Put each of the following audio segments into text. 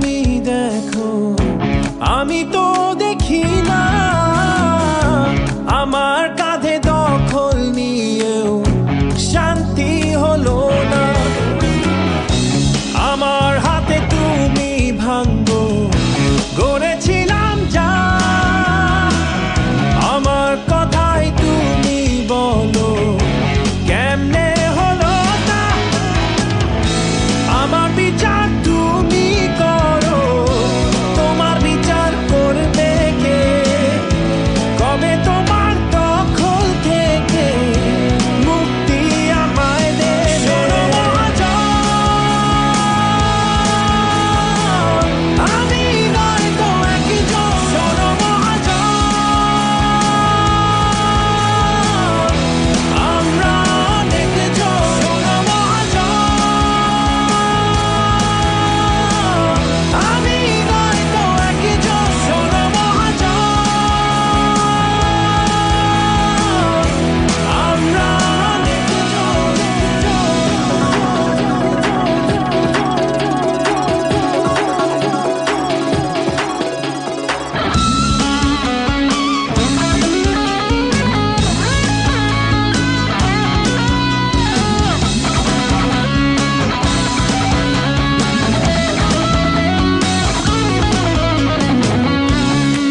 তুমি দেখো, আমি তো দেখি না। আমার কাঁধে দখল নিয়েও শান্তি হলো না। আমার হাতে তুমি ভাঙবো গড়েছিলাম যা, আমার কথাই তুমি বলো কেমনে হলো তা। আমার বিচার তুমি করো, তোমার বিচার করবে কে? কবে তোমার দখল থেকে মুক্তি আমায় দেবে? শোনো মহাজন, আমি নয়তো একজন। শোনো মহাজন, আমরা অনেকজন। শোনো মহাজন, আমি নয়তো একজন। শোনো মহাজন, আমরা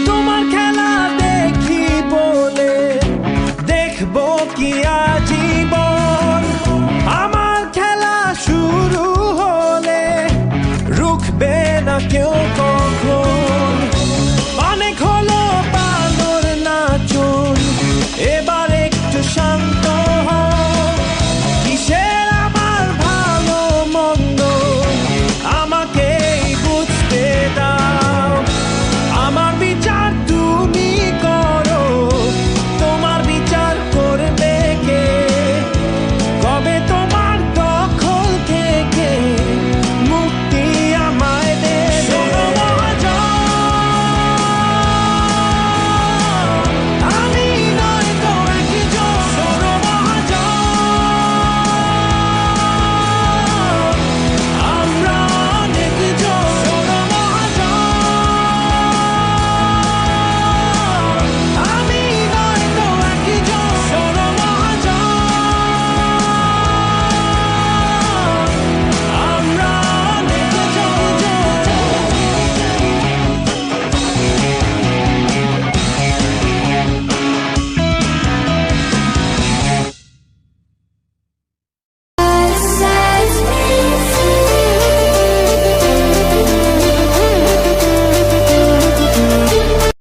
তোমার খেলা দেখি বলে দেখবো কি আজীবন। আমার খেলা শুরু হলে রুখবে না কেউ।